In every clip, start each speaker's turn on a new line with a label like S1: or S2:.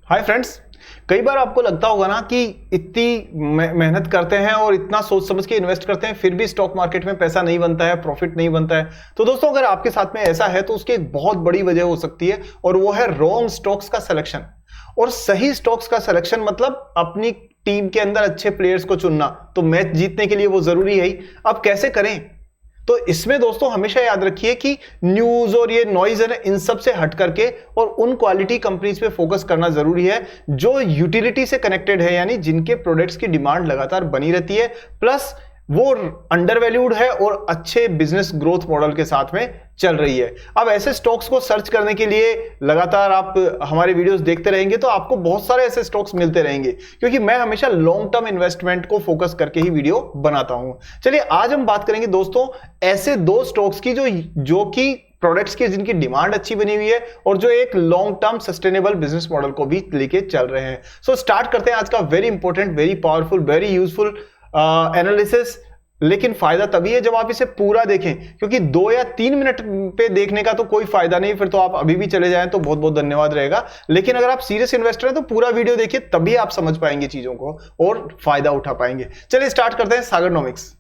S1: Hi friends, कई बार आपको लगता होगा ना कि इतनी मेहनत करते हैं और इतना सोच समझ के इन्वेस्ट करते हैं, फिर भी स्टॉक मार्केट में पैसा नहीं बनता है, प्रॉफिट नहीं बनता है। तो दोस्तों, अगर आपके साथ में ऐसा है तो उसकी एक बहुत बड़ी वजह हो सकती है और वो है रॉन्ग स्टॉक्स का सिलेक्शन। और सही स्टॉक्स का सिलेक्शन मतलब अपनी टीम के अंदर अच्छे प्लेयर्स को चुनना। तो मैच जीतने के लिए वो जरूरी है ही। अब कैसे करें? तो इसमें दोस्तों हमेशा याद रखिए कि न्यूज और ये नॉइज है ना, इन सब से हट करके और उन क्वालिटी कंपनीज पे फोकस करना जरूरी है जो यूटिलिटी से कनेक्टेड है, यानी जिनके प्रोडक्ट्स की डिमांड लगातार बनी रहती है, प्लस वो अंडर वैल्यूड है और अच्छे बिजनेस ग्रोथ मॉडल के साथ में चल रही है। अब ऐसे स्टॉक्स को सर्च करने के लिए लगातार आप हमारे वीडियोस देखते रहेंगे तो आपको बहुत सारे ऐसे स्टॉक्स मिलते रहेंगे, क्योंकि मैं हमेशा लॉन्ग टर्म इन्वेस्टमेंट को फोकस करके ही वीडियो बनाता हूं। चलिए आज हम बात करेंगे दोस्तों ऐसे दो स्टॉक्स की जो कि प्रोडक्ट्स की जिनकी डिमांड अच्छी बनी हुई है और जो एक long term sustainable business model को भी लेके चल रहे हैं। सो स्टार्ट करते हैं आज का very important, very powerful, very useful analysis. लेकिन फायदा तभी है जब आप इसे पूरा देखें, क्योंकि 2 या 3 मिनट पे देखने का तो कोई फायदा नहीं, फिर तो आप अभी भी चले जाएं तो बहुत बहुत धन्यवाद रहेगा। लेकिन अगर आप सीरियस इन्वेस्टर हैं तो पूरा वीडियो देखिए, तभी आप समझ पाएंगे चीजों को और फायदा उठा पाएंगे। चलिए स्टार्ट करते हैं सागरनॉमिक्स।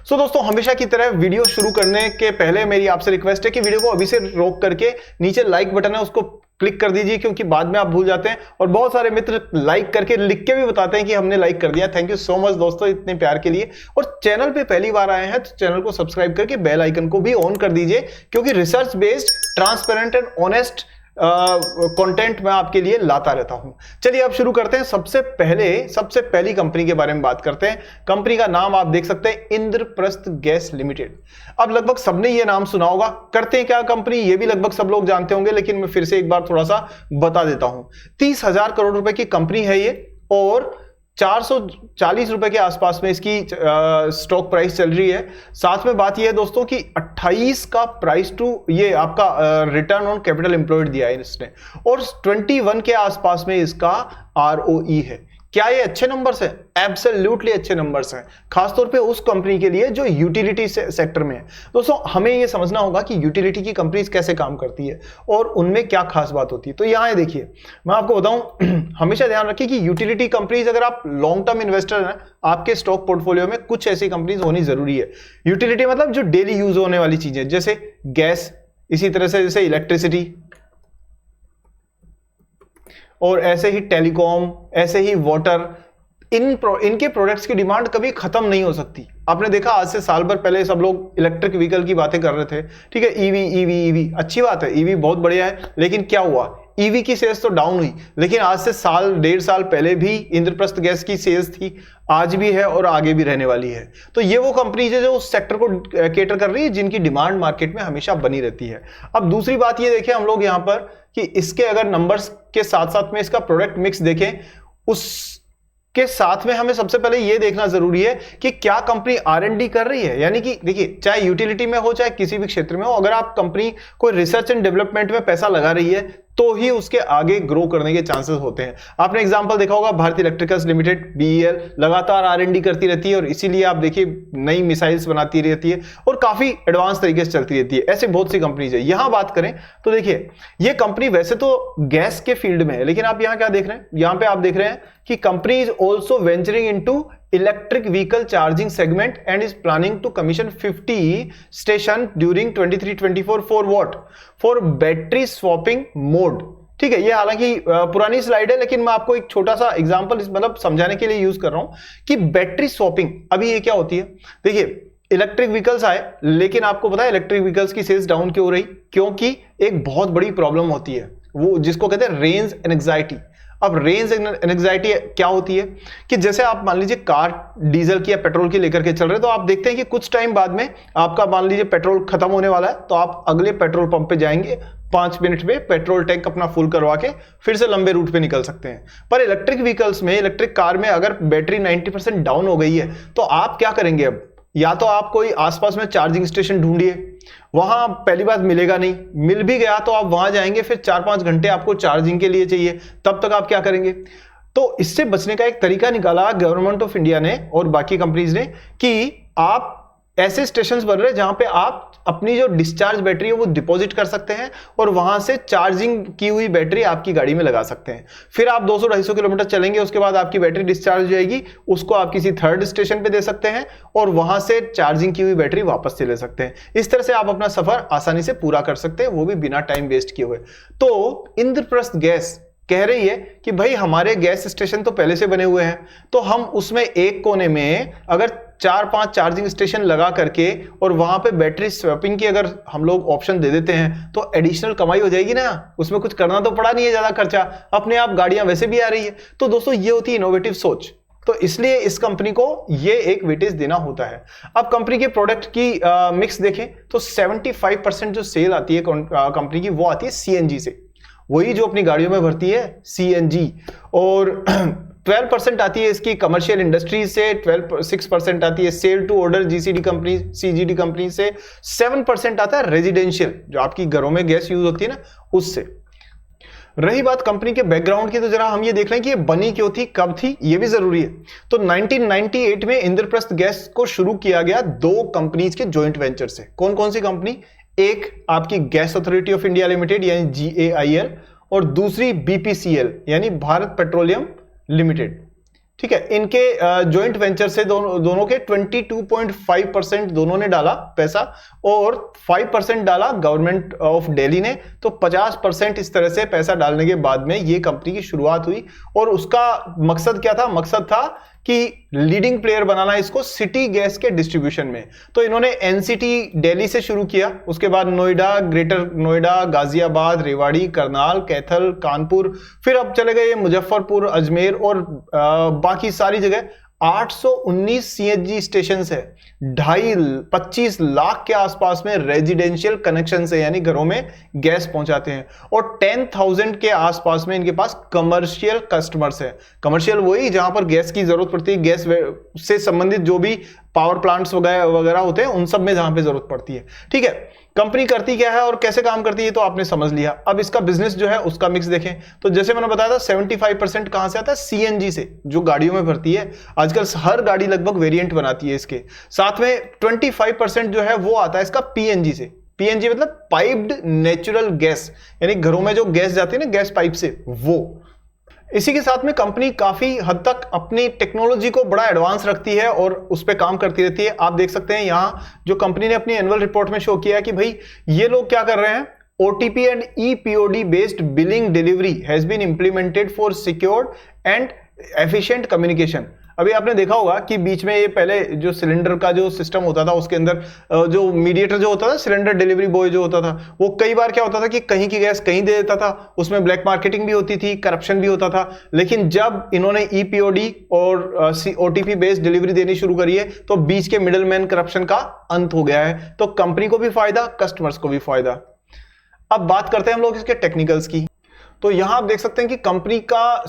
S1: सो दोस्तों, हमेशा की तरह वीडियो शुरू करने के पहले मेरी आपसे रिक्वेस्ट है कि वीडियो को अभी से रोक करके नीचे लाइक बटन है उसको क्लिक कर दीजिए, क्योंकि बाद में आप भूल जाते हैं और बहुत सारे मित्र लाइक करके लिख के भी बताते हैं कि हमने लाइक कर दिया। थैंक यू सो मच दोस्तों इतने प्यार के लिए। और चैनल पे पहली बार आए हैं तो चैनल को सब्सक्राइब करके बेल आइकन को भी ऑन कर दीजिए, क्योंकि research based, transparent and honest content मैं आपके लिए लाता रहता हूं। चलिए अब शुरू करते हैं। सबसे पहली कंपनी के बारे में बात करते हैं। कंपनी का नाम आप देख सकते हैं, इंद्रप्रस्थ गैस लिमिटेड। अब लगभग सबने ये नाम सुना होगा। करते हैं क्या कंपनी, ये भी लगभग सब लोग जानते होंगे, लेकिन मैं फिर से एक बार थोड़ा सा बता देता हूं। 30,000 करोड़ रुपए की कंपनी है ये और 440 रुपए के आसपास में इसकी स्टॉक प्राइस चल रही है। साथ में बात यह है दोस्तों कि 28 का प्राइस टू ये आपका रिटर्न ऑन कैपिटल एम्प्लॉयड दिया है इसने, और 21 के आसपास में इसका ROE है। क्या ये अच्छे नंबर्स हैं? एब्सोल्युटली अच्छे नंबर्स हैं, खासतौर पे उस कंपनी के लिए जो यूटिलिटी सेक्टर में है। दोस्तों, हमें ये समझना होगा कि यूटिलिटी की कंपनीज कैसे काम करती है और उनमें क्या खास बात होती है। तो यहां देखिए, मैं आपको बताऊं, हमेशा ध्यान रखिए कि यूटिलिटी कंपनीज, अगर आप लॉन्ग टर्म इन्वेस्टर हैं, आपके स्टॉक पोर्टफोलियो में कुछ ऐसी कंपनीज होनी जरूरी है। यूटिलिटी मतलब जो डेली यूज होने वाली चीजें, जैसे गैस, इसी तरह से जैसे इलेक्ट्रिसिटी, और ऐसे ही टेलीकॉम, ऐसे ही वाटर। इनके प्रोडक्ट्स की डिमांड कभी खत्म नहीं हो सकती। आपने देखा, आज से साल भर पहले सब लोग इलेक्ट्रिक व्हीकल की बातें कर रहे थे। ठीक है, ईवी अच्छी बात है, ईवी बहुत बढ़िया है, लेकिन क्या हुआ, ईवी की सेल्स तो डाउन हुई। लेकिन आज से 1.5 साल पहले भी इंद्रप्रस्थ गैस की सेल्स थी, आज भी है और आगे भी रहने वाली है। तो ये वो कंपनी है जो उस सेक्टर को केटर कर रही है, जिनकी डिमांड मार्केट में हमेशा बनी रहती है। अब दूसरी बात ये देखें हम लोग यहां पर कि इसके अगर नंबर्स के साथ साथ में इसका प्रोडक्ट मिक्स देखें, उसके साथ में हमें सबसे पहले यह देखना जरूरी है कि क्या कंपनी R&D कर रही है। यानी कि देखिए, चाहे यूटिलिटी में हो चाहे किसी भी क्षेत्र में हो, अगर आप कंपनी कोई रिसर्च एंड डेवलपमेंट में पैसा लगा रही है तो ही उसके आगे ग्रो करने के चांसेस होते हैं। आपने एग्जांपल देखा होगा, भारतीय इलेक्ट्रिकल्स लिमिटेड BEL लगातार R&D करती रहती है और इसीलिए आप देखिए नई मिसाइल्स बनाती रहती है और काफी एडवांस तरीके से चलती रहती है। ऐसे बहुत सी कंपनीज है। यहां बात करें तो देखिए, ये कंपनी वैसे तो गैस के फील्ड में है, लेकिन आप यहां क्या देख रहे हैं, यहां पे आप देख रहे हैं कि company is also venturing into electric vehicle charging segment and is planning to commission 50 station during 23-24 for what? For battery swapping mode। ठीक है, ये हालांकि पुरानी स्लाइड है, लेकिन मैं आपको एक छोटा सा एग्जांपल मतलब समझाने के लिए यूज कर रहा हूं कि बैटरी स्वैपिंग अभी ये क्या होती है। देखिए, इलेक्ट्रिक व्हीकल्स आए, लेकिन आपको पता है इलेक्ट्रिक व्हीकल्स की सेल्स डाउन क्यों हो रही? क्योंकि एक बहुत बड़ी प्रॉब्लम होती है, वो जिसको कहते हैं रेंज एंग्जाइटी। अब रेंज एंग्जाइटी क्या होती है कि जैसे आप मान लीजिए कार डीजल की या पेट्रोल की लेकर के चल रहे हैं, तो आप देखते हैं कि कुछ टाइम बाद में आपका मान लीजिए पेट्रोल खत्म होने वाला है, तो आप अगले पेट्रोल पंप पे जाएंगे, 5 मिनट में पेट्रोल टैंक अपना फुल करवा के फिर से लंबे रूट पे निकल सकते हैं। पर इलेक्ट्रिक व्हीकल्स में, इलेक्ट्रिक कार में अगर बैटरी 90% डाउन हो गई है तो आप क्या करेंगे? अब या तो आप कोई आसपास में चार्जिंग स्टेशन ढूंढिए, वहां पहली बात मिलेगा नहीं, मिल भी गया तो आप वहां जाएंगे, फिर 4-5 घंटे आपको चार्जिंग के लिए चाहिए, तब तक आप क्या करेंगे? तो इससे बचने का एक तरीका निकाला गवर्नमेंट ऑफ इंडिया ने और बाकी कंपनीज ने कि आप ऐसे स्टेशंस बन रहे हैं जहां पे आप अपनी जो डिस्चार्ज बैटरी है वो डिपॉजिट कर सकते हैं और वहां से चार्जिंग की हुई बैटरी आपकी गाड़ी में लगा सकते हैं। फिर आप 200-250 किलोमीटर चलेंगे, उसके बाद आपकी बैटरी डिस्चार्ज हो जाएगी, उसको आप किसी थर्ड स्टेशन पे दे सकते हैं और वहां से चार्जिंग की हुई बैटरी वापस से ले सकते हैं। इस तरह से आप अपना सफर आसानी से पूरा कर सकते हैं, वो भी बिना टाइम वेस्ट किए हुए। तो इंद्रप्रस्थ गैस कह रही है कि भाई हमारे गैस स्टेशन तो पहले से बने हुए हैं, तो हम उसमें एक कोने में अगर 4-5 चार्जिंग स्टेशन लगा करके और वहां पे बैटरी स्वैपिंग की अगर हम लोग ऑप्शन दे देते हैं तो एडिशनल कमाई हो जाएगी ना, उसमें कुछ करना तो पड़ा नहीं है ज्यादा खर्चा, अपने आप गाड़ियां वैसे भी आ रही है। तो दोस्तों ये होती है इनोवेटिव सोच, तो इसलिए इस कंपनी को ये एक वेटेज देना होता है। अब कंपनी के प्रोडक्ट की मिक्स देखें तो 75% जो सेल आती है कंपनी की वो आती है सीएनजी से, वही जो अपनी गाड़ियों में भरती है सीएनजी, और 12% आती है इसकी कमर्शियल इंडस्ट्रीज से, 6% आती है sell to order GCD company CGD company से, 7% आता है रेजिडेंशियल जो आपकी घरों में गैस यूज होती है ना उससे। रही बात कंपनी के बैकग्राउंड की, तो जरा हम ये देख रहे हैं कि ये बनी क्यों थी, कब थी, ये भी जरूरी है। तो 1998 में इंद्रप्रस्थ गैस को शुरू किया गया 2 कंपनीज के जॉइंट वेंचर से। कौन कौन सी कंपनी? एक आपकी gas authority of India limited यानी GAIL, और दूसरी BPCL यानी भारत पेट्रोलियम लिमिटेड। ठीक है, इनके जॉइंट वेंचर से दोनों के 22.5% दोनों ने डाला पैसा और 5% डाला गवर्नमेंट ऑफ दिल्ली ने, तो 50% इस तरह से पैसा डालने के बाद में ये कंपनी की शुरुआत हुई। और उसका मकसद क्या था? मकसद था कि लीडिंग प्लेयर बनाना इसको सिटी गैस के डिस्ट्रीब्यूशन में। तो इन्होंने एनसीटी दिल्ली से शुरू किया, उसके बाद नोएडा, ग्रेटर नोएडा, गाजियाबाद, रेवाड़ी, करनाल, कैथल, कानपुर, फिर अब चले गए मुजफ्फरपुर, अजमेर और बाकी सारी जगह। 819 सीएनजी स्टेशन है, 25 लाख के आसपास में रेजिडेंशियल कनेक्शन है यानी घरों में गैस पहुंचाते हैं, और 10,000 के आसपास में इनके पास कमर्शियल कस्टमर्स है। कमर्शियल वही जहां पर गैस की जरूरत पड़ती है, गैस से संबंधित जो भी पावर प्लांट्स वगैरह होते हैं उन सब में जहां पे जरूरत पड़ती है। ठीक है, कंपनी करती क्या है और कैसे काम करती है तो आपने समझ लिया। अब इसका बिजनेस जो है उसका मिक्स देखें तो जैसे मैंने बताया था 75% कहां से आता है? सीएनजी से, जो गाड़ियों में भरती है। आजकल हर गाड़ी लगभग वेरिएंट बनाती है इसके। साथ में 25% जो है वो आता है इसका पीएनजी से। पीएनजी मतलब पाइप्ड नेचुरल गैस, यानी घरों में जो गैस जाती है ना गैस पाइप से, वो। इसी के साथ में कंपनी काफी हद तक अपनी टेक्नोलॉजी को बड़ा एडवांस रखती है और उस पर काम करती रहती है। आप देख सकते हैं यहां जो कंपनी ने अपनी एनुअल रिपोर्ट में शो किया है कि भाई ये लोग क्या कर रहे हैं, OTP and EPOD based billing delivery has been implemented for secured and efficient communication. अभी आपने देखा होगा कि बीच में ये पहले जो सिलेंडर का जो सिस्टम होता था उसके अंदर जो मीडिएटर जो होता था, सिलेंडर डिलीवरी बॉय जो होता था, वो कई बार क्या होता था कि कहीं की गैस कहीं दे देता था, उसमें ब्लैक मार्केटिंग भी होती थी, करप्शन भी होता था। लेकिन जब इन्होंने EPOD और OTP बेस्ड डिलीवरी देनी शुरू करी है तो बीच के मिडलमैन करप्शन का अंत हो गया है। तो कंपनी को भी फायदा, कस्टमर्स को भी फायदा। अब बात करते हैं हम लोग इसके टेक्निकल्स की। तो यहां आप देख सकते हैं कि कंपनी का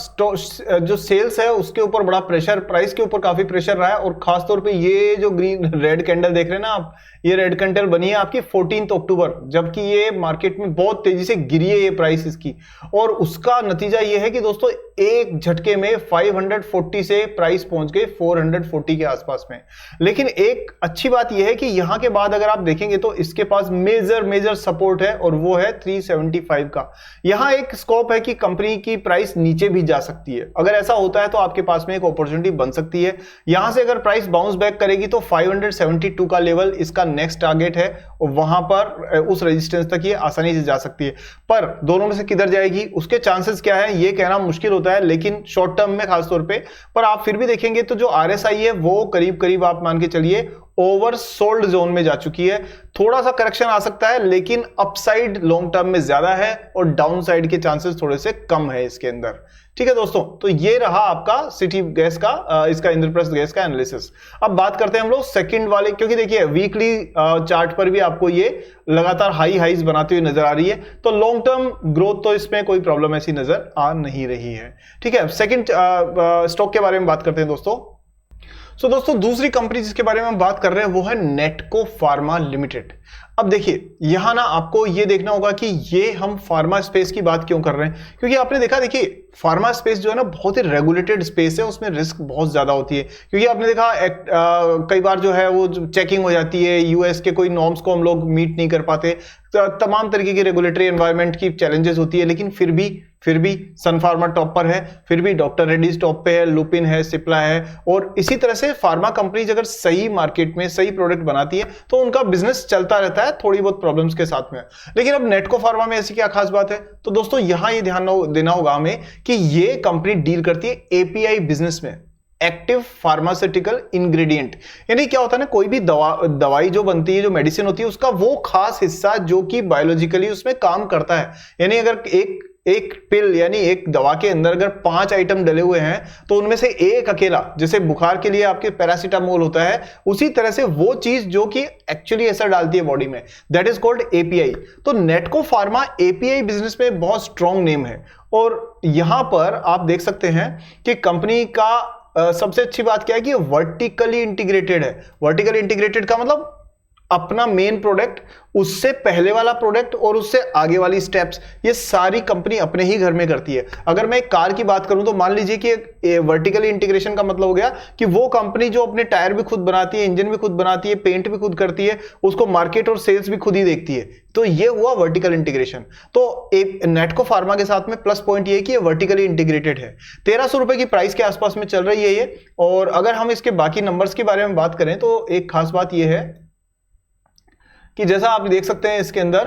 S1: जो सेल्स है उसके ऊपर बड़ा प्रेशर, प्राइस के ऊपर काफी प्रेशर रहा है। और खासतौर पे ये जो ग्रीन रेड कैंडल देख रहे हैं ना आप, ये रेड कैंडल बनी है आपकी 14 अक्टूबर, जबकि ये मार्केट में बहुत तेजी से गिरी है ये प्राइस इसकी। और उसका नतीजा ये है कि दोस्तों एक झटके में 540 से प्राइस पहुंच गए 440 के आसपास में। लेकिन एक अच्छी बात यह है कि यहां के बाद अगर आप देखेंगे तो इसके पास मेजर सपोर्ट है और वो है 375 का। यहां एक स्कोप है कि कंपनी की प्राइस नीचे भी जा सकती है। अगर ऐसा होता है तो आपके पास में एक अपॉर्चुनिटी बन सकती है। यहां से अगर प्राइस बाउंस बैक करेगी तो 572 का लेवल इसका नेक्स्ट टारगेट है और वहां पर उस रेजिस्टेंस तक ये आसानी से जा सकती है। पर दोनों में से किधर जाएगी उसके चांसेस क्या है ये कहना मुश्किल होता है, लेकिन शॉर्ट टर्म में खासतौर पे। पर आप फिर भी देखेंगे तो जो RSI है वो करीब आप मान के चलिए ओवर सोल्ड जोन में जा चुकी है। थोड़ा सा करेक्शन आ सकता है लेकिन अपसाइड लॉन्ग टर्म में ज्यादा है और डाउन साइड के चांसेस थोड़े से कम है इसके अंदर। ठीक है दोस्तों, तो ये रहा आपका सिटी गैस का इसका इंद्रप्रस्थ गैस का एनालिसिस। अब बात करते हैं हम लोग सेकंड वाले, क्योंकि देखिए वीकली चार्ट पर भी आपको ये लगातार हाईज बनाती हुई नजर आ रही है, तो लॉन्ग टर्म ग्रोथ तो इसमें कोई प्रॉब्लम ऐसी नजर आ नहीं रही है। ठीक है, सेकंड स्टॉक के बारे में बात करते हैं दोस्तों। दोस्तों दूसरी कंपनी जिसके बारे में हम बात कर रहे हैं वो है नेटको फार्मा लिमिटेड। अब देखिए यहां ना आपको ये देखना होगा कि ये हम फार्मा स्पेस की बात क्यों कर रहे हैं, क्योंकि आपने देखा, देखिए फार्मा स्पेस जो है ना बहुत ही रेगुलेटेड स्पेस है, उसमें रिस्क बहुत ज्यादा होती है, क्योंकि आपने देखा कई बार जो है वो चेकिंग हो जाती है, यूएस के कोई नॉर्म्स को हम लोग मीट नहीं कर पाते, तमाम तरीके की रेगुलेटरी एनवायरनमेंट की चैलेंजेस होती है, लेकिन फिर भी सन फार्मा टॉप पर है, फिर भी डॉक्टर रेड्डीज टॉप पे है, लुपिन है, सिप्ला है, और इसी तरह से फार्मा कंपनीज अगर सही मार्केट में सही प्रोडक्ट बनाती है तो उनका बिजनेस चलता रहता है, थोड़ी बहुत प्रॉब्लम्स के साथ में। लेकिन अब नेटको फार्मा में ऐसी क्या खास बात है, तो दोस्तों यहां ये ध्यान देना होगा हमें कि ये कंपनी डील करती है एपीआई बिजनेस में, एक्टिव फार्मास्यूटिकल इंग्रेडिएंट। यानी क्या होता है ना, कोई भी दवाई जो बनती है, जो मेडिसिन होती है, उसका वो खास हिस्सा जो कि बायोलॉजिकली उसमें काम करता है। यानी अगर एक पिल यानी एक दवा के अंदर अगर 5 आइटम डले हुए हैं तो उनमें से एक अकेला, जैसे बुखार के लिए आपके पैरासीटामोल होता है, उसी तरह से वो चीज जो कि एक्चुअली असर डालती है बॉडी में, दैट इज कॉल्ड एपीआई। तो नेटको फार्मा एपीआई बिजनेस में बहुत स्ट्रॉन्ग नेम है, और यहां पर आप देख सकते हैं कि कंपनी का सबसे अच्छी बात क्या है कि वर्टिकली इंटीग्रेटेड है। वर्टिकली इंटीग्रेटेड का मतलब अपना मेन प्रोडक्ट, उससे पहले वाला प्रोडक्ट और उससे आगे वाली स्टेप्स, ये सारी कंपनी अपने ही घर में करती है। अगर मैं एक कार की बात करूं तो मान लीजिए कि वर्टिकली इंटीग्रेशन का मतलब हो गया कि वो कंपनी जो अपने टायर भी खुद बनाती है, इंजन भी खुद बनाती है, पेंट भी खुद करती है, उसको मार्केट और सेल्स भी खुद ही देखती है, तो ये हुआ वर्टिकल इंटीग्रेशन। तो एक नेटको फार्मा के साथ में प्लस पॉइंट ये है कि ये वर्टिकली इंटीग्रेटेड है। 1300 रुपए की प्राइस के आसपास में चल रही है ये। और अगर हम इसके बाकी नंबर्स के बारे में बात करें तो एक खास बात ये है कि जैसा आप देख सकते हैं इसके अंदर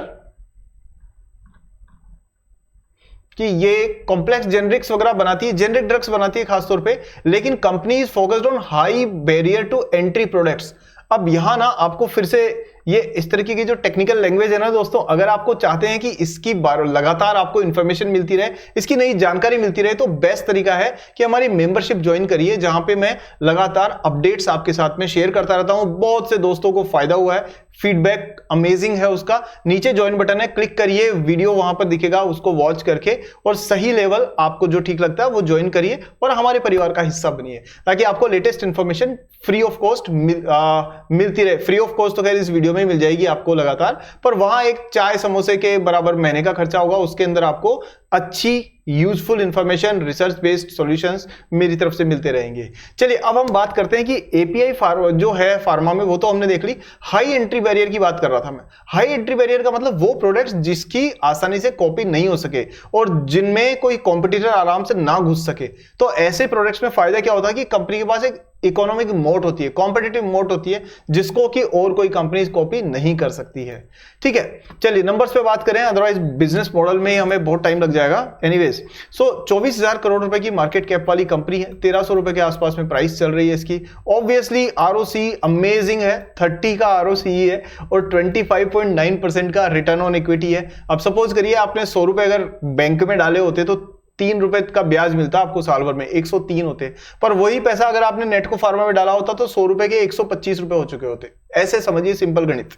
S1: कि ये कॉम्प्लेक्स जेनरिक्स वगैरह बनाती है, जेनरिक ड्रग्स बनाती है खासतौर पे, लेकिन company is focused on high barrier to entry products. अब यहां ना आपको फिर से ये इस तरीके की जो टेक्निकल लैंग्वेज है ना दोस्तों, अगर आपको चाहते हैं कि इसकी लगातार आपको इंफॉर्मेशन मिलती रहे, इसकी नई जानकारी मिलती रहे, तो बेस्ट तरीका है कि हमारी मेंबरशिप ज्वाइन करिए, जहां पे मैं लगातार अपडेट्स आपके साथ में शेयर करता रहता हूं। बहुत से दोस्तों को फायदा हुआ है, फीडबैक अमेजिंग है उसका। नीचे ज्वाइन बटन है, क्लिक करिए, वीडियो वहां पर दिखेगा, उसको वॉच करके और सही लेवल आपको जो ठीक लगता है वो ज्वाइन करिए और हमारे परिवार का हिस्सा बनिए, ताकि आपको latest information free of cost मिलती रहे। फ्री ऑफ कॉस्ट तो खैर इस वीडियो में मिल जाएगी आपको लगातार, पर वहां एक चाय समोसे के बराबर महीने का खर्चा होगा, उसके अंदर आपको अच्छी useful information, research based solutions मेरी तरफ से मिलते रहेंगे। चलिए अब हम बात करते हैं कि एपीआई जो है फार्मा में, वो तो हमने देख ली। हाई एंट्री बैरियर की बात कर रहा था मैं। हाई एंट्री बैरियर का मतलब वो प्रोडक्ट्स जिसकी आसानी से कॉपी नहीं हो सके और जिनमें कोई कॉम्पिटिटर आराम से ना घुस सके। तो ऐसे प्रोडक्ट्स में फायदा क्या होता है कि कंपनी के पास एक इकोनॉमिक मोट होती है, कॉम्पिटिटिव मोट होती है, जिसको कि और कोई कंपनी कॉपी नहीं कर सकती है। ठीक है, चलिए नंबर्स पे बात करें, अदरवाइज बिजनेस मॉडल में हमें बहुत टाइम लग जाएगा। एनीवेज, सो 24,000 करोड़ रुपए की मार्केट कैप वाली कंपनी है, 1300 रुपए के आसपास में प्राइस चल रही है इसकी। ऑब्वियसली आरओसी अमेजिंग है, 30 का आरओसी है और 25.9% का रिटर्न ऑन इक्विटी है। अब सपोज करिए आपने 100 रुपए अगर बैंक में डाले होते तो 3 रुपए का ब्याज मिलता आपको साल भर में, 103 होते, पर वही पैसा अगर आपने नेटको फार्मा में डाला होता तो 100 रुपए के 125 रुपए हो चुके होते। ऐसे समझिए, सिंपल गणित।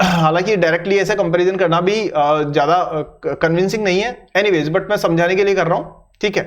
S1: हालांकि डायरेक्टली ऐसे कंपैरिजन करना भी ज्यादा कन्विंसिंग नहीं है, एनीवेज, बट मैं समझाने के लिए कर रहा हूं। ठीक है,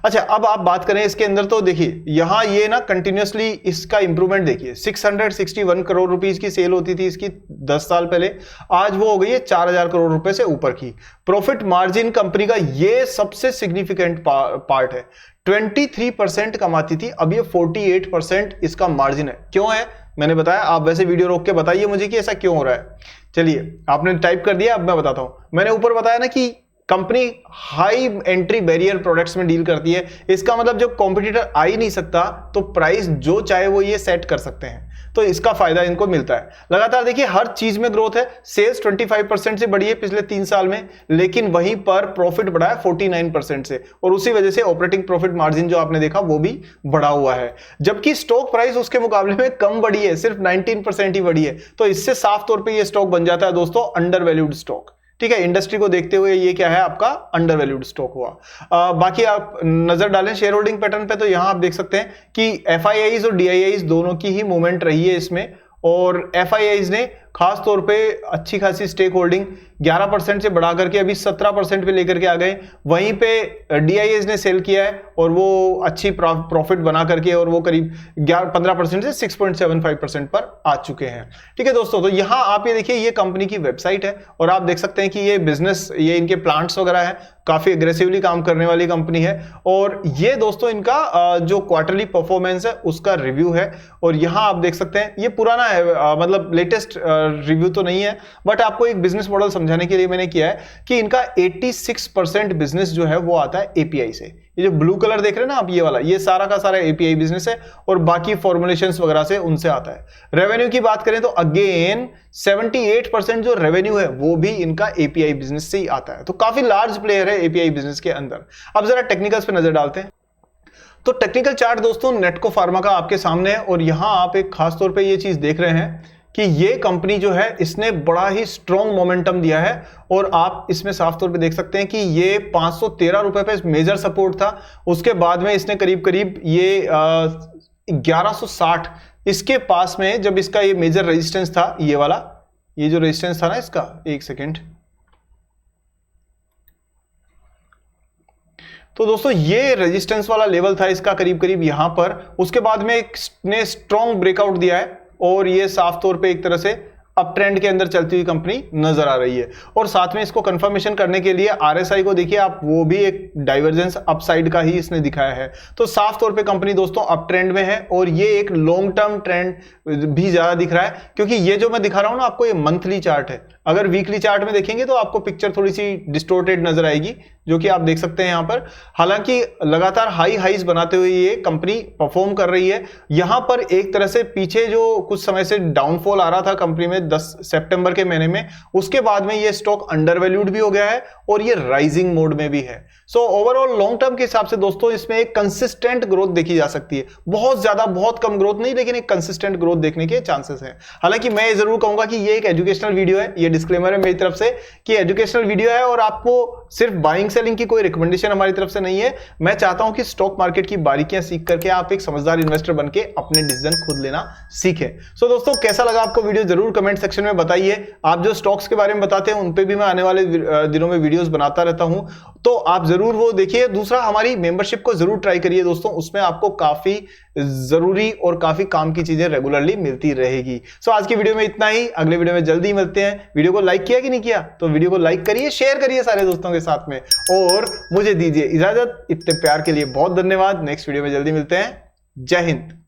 S1: अच्छा अब आप बात करें इसके अंदर तो देखिए यहां ये ना कंटिन्यूअसली इसका इंप्रूवमेंट देखिए, 661 करोड़ रुपीस की सेल होती थी इसकी 10 साल पहले, आज वो हो गई है 4000 करोड़ रुपए से ऊपर की। प्रॉफिट मार्जिन कंपनी का ये सबसे सिग्निफिकेंट पार्ट है, 23% कमाती थी, अब ये 48% इसका मार्जिन है। क्यों है मैंने बताया, आप वैसे वीडियो रोक के बताइए मुझे कि ऐसा क्यों हो रहा है। चलिए आपने टाइप कर दिया, अब मैं बताता हूं। मैंने ऊपर बताया ना कि company high entry barrier products में डील करती है, इसका मतलब जब कॉम्पिटिटर आ ही नहीं सकता तो प्राइस जो चाहे वो ये सेट कर सकते हैं, तो इसका फायदा इनको मिलता है। लगातार देखिए हर चीज में ग्रोथ है, सेल्स 25% से बढ़ी है पिछले 3 साल में, लेकिन वहीं पर प्रॉफिट बढ़ा है 49% से, और उसी वजह से ऑपरेटिंग प्रॉफिट मार्जिन जो आपने देखा वो भी बढ़ा हुआ है। जबकि स्टॉक प्राइस उसके मुकाबले में कम बढ़ी है, सिर्फ 19% ही बढ़ी है, तो इससे साफ तौर पर यह स्टॉक बन जाता है दोस्तों अंडर वैल्यूड स्टॉक। ठीक है, इंडस्ट्री को देखते हुए ये क्या है, आपका अंडर वैल्यूड स्टॉक हुआ। बाकी आप नजर डालें शेयर होल्डिंग पैटर्न पे, तो यहां आप देख सकते हैं कि एफआईआईज और डीआईआईज दोनों की ही मूवमेंट रही है इसमें, और एफआईआईज ने खास तौर पे अच्छी खासी स्टेक होल्डिंग 11% से बढ़ा करके अभी 17% पे लेकर के आ गए। वहीं पे DIS ने सेल किया है और वो अच्छी प्रॉफिट बना करके और वो करीब 15% से 6.75% पर आ चुके हैं। ठीक है दोस्तों, तो यहाँ आप ये देखिए, ये कंपनी की वेबसाइट है और आप देख सकते हैं कि ये बिजनेस, ये इनके प्लांट्स वगैरह है, काफी एग्रेसिवली काम करने वाली कंपनी है। और ये दोस्तों इनका जो क्वार्टरली परफॉर्मेंस है उसका रिव्यू है और यहां आप देख सकते हैं, ये पुराना है, मतलब लेटेस्ट रिव्यू तो नहीं है, बट आपको एक बिजनेस मॉडल समझाने के लिए मैंने किया है कि इनका 86% बिजनेस जो है वो आता है API से। ये जो ब्लू कलर देख रहे हैं ना आप, ये वाला, ये सारा का सारा API बिजनेस है और बाकी फॉर्मुलेशंस वगैरह से उनसे आता है। रेवेन्यू की बात करें तो अगेन 78% जो रेवेन्यू है वो भी इनका API बिजनेस से ही आता है। तो काफी लार्ज प्लेयर है API बिजनेस के अंदर। अब जरा टेक्निकल्स पे नजर डालते हैं। तो टेक्निकल चार्ट दोस्तों नेटको फार्मा का आपके सामने है और यहां आप एक खास तौर पे ये चीज देख रहे हैं कि ये कंपनी जो है इसने बड़ा ही स्ट्रॉन्ग मोमेंटम दिया है और आप इसमें साफ तौर पे देख सकते हैं कि ये 513 रुपए पे मेजर सपोर्ट था। उसके बाद में इसने करीब करीब ये 1160 इसके पास में, जब इसका ये मेजर रेजिस्टेंस था, ये वाला, ये जो रेजिस्टेंस था ना इसका, एक सेकेंड, तो दोस्तों ये रेजिस्टेंस वाला लेवल था इसका करीब करीब यहां पर। उसके बाद में इसने स्ट्रॉन्ग ब्रेकआउट दिया है और ये साफ तौर पे एक तरह से अप ट्रेंड के अंदर चलती हुई कंपनी नजर आ रही है। और साथ में इसको कंफर्मेशन करने के लिए RSI को देखिए आप, वो भी एक डाइवर्जेंस अपसाइड का ही इसने दिखाया है। तो साफ तौर पे कंपनी दोस्तों अप ट्रेंड में है और ये एक लॉन्ग टर्म ट्रेंड भी ज्यादा दिख रहा है, क्योंकि ये जो मैं दिखा रहा हूं ना आपको, ये मंथली चार्ट है। अगर वीकली चार्ट में देखेंगे तो आपको पिक्चर थोड़ी सी डिस्टोर्टेड नजर आएगी, जो कि आप देख सकते हैं यहां पर। हालांकि लगातार हाईज बनाते हुए ये कंपनी परफॉर्म कर रही है। यहां पर एक तरह से पीछे जो कुछ समय से डाउनफॉल आ रहा था कंपनी में 10 सितंबर के महीने में, उसके बाद में ये स्टॉक अंडरवैल्यूड भी हो गया है और ये राइजिंग मोड में भी है। सो ओवरऑल लॉन्ग टर्म के हिसाब से दोस्तों इसमें एक कंसिस्टेंट ग्रोथ देखी जा सकती है। बहुत ज्यादा, बहुत कम ग्रोथ नहीं, लेकिन एक कंसिस्टेंट ग्रोथ देखने के चांसेस हैं। हालांकि मैं ये जरूर कहूंगा कि ये एक एजुकेशनल वीडियो है, ये डिस्क्लेमर है मेरी तरफ से कि एजुकेशनल वीडियो है और आपको सिर्फ बाइंग सेलिंग की कोई रिकमेंडेशन हमारी तरफ से नहीं है। मैं चाहता हूं कि स्टॉक मार्केट की बारीकियां सीख करके आप एक समझदार इन्वेस्टर बनके अपने डिसीजन खुद लेना सीखें। सो दोस्तों कैसा लगा आपको वीडियो जरूर कमेंट सेक्शन में बताइए। आप जो स्टॉक्स के बारे में बताते हैं उन पे भी मैं आने वाले दिनों में वीडियोस बनाता रहता हूं, तो आप जरूर वो देखिए। दूसरा, हमारी मेंबरशिप को जरूर ट्राई करिए दोस्तों, उसमें आपको काफी जरूरी और काफी काम की चीजें रेगुलरली मिलती रहेगी। सो आज की वीडियो में इतना ही, अगले वीडियो में जल्दी मिलते हैं। वीडियो को लाइक किया कि नहीं किया तो वीडियो को लाइक करिए, शेयर करिए सारे दोस्तों के साथ में और मुझे दीजिए इजाजत। इतने प्यार के लिए बहुत धन्यवाद। नेक्स्ट वीडियो में जल्दी मिलते हैं। जय हिंद।